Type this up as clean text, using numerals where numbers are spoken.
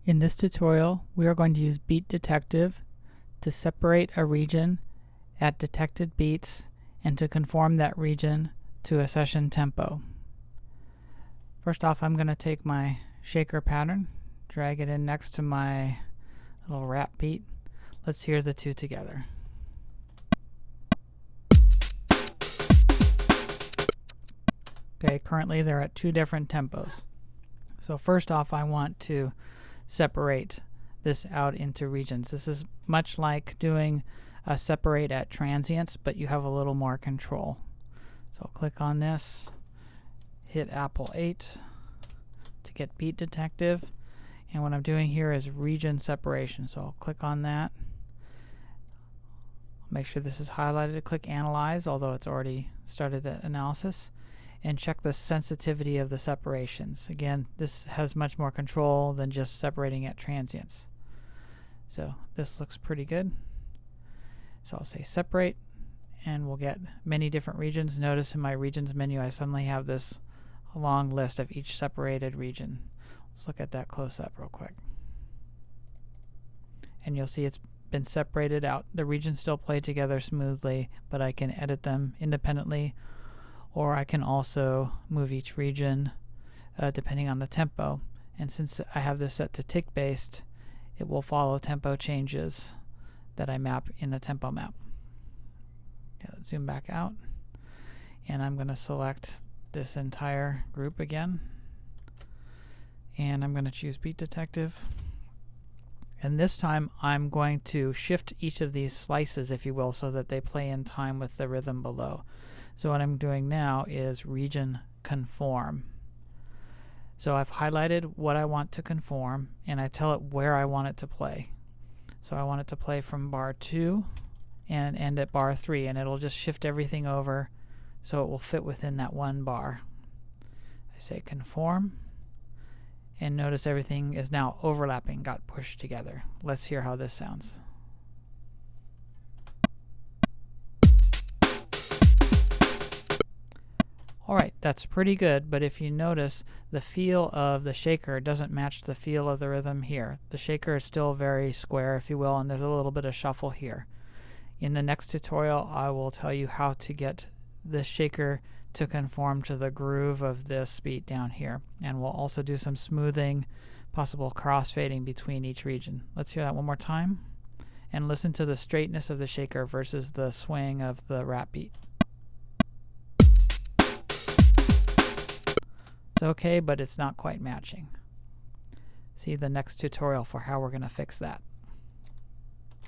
In this tutorial, we are going to use beat detective to separate a region at detected beats and to conform that region to a session tempo. First off, I'm going to take my shaker pattern, drag it in next to my little rap beat. Let's hear the two together. Okay, currently they're at two different tempos. So first off, I want to separate this out into regions. This is much like doing a separate at transients, but you have a little more control. So I'll click on this, hit Apple 8 to get beat detective, and what I'm doing here is region separation. So I'll click on that. Make sure this is highlighted, click analyze, although it's already started the analysis, and check the sensitivity of the separations. Again, this has much more control than just separating at transients. So this looks pretty good. So I'll say separate, and we'll get many different regions. Notice in my regions menu I suddenly have this long list of each separated region. Let's look at that close up real quick. And you'll see it's been separated out. The regions still play together smoothly, but I can edit them independently, or I can also move each region depending on the tempo. And since I have this set to tick based, it will follow tempo changes that I map in the tempo map. Okay, let's zoom back out, and I'm going to select this entire group again, and I'm going to choose beat detective. And this time I'm going to shift each of these slices, if you will, so that they play in time with the rhythm below. So what I'm doing now is region conform. So I've highlighted what I want to conform, and I tell it where I want it to play. So I want it to play from bar 2 and end at bar 3, and it'll just shift everything over so it will fit within that one bar. I say conform, and notice everything is now overlapping, got pushed together. Let's hear how this sounds. Alright, that's pretty good, but if you notice, the feel of the shaker doesn't match the feel of the rhythm here. The shaker is still very square, if you will, and there's a little bit of shuffle here. In the next tutorial, I will tell you how to get this shaker to conform to the groove of this beat down here. And we'll also do some smoothing, possible crossfading between each region. Let's hear that one more time, and listen to the straightness of the shaker versus the swing of the rap beat. It's okay, but it's not quite matching. See the next tutorial for how we're going to fix that.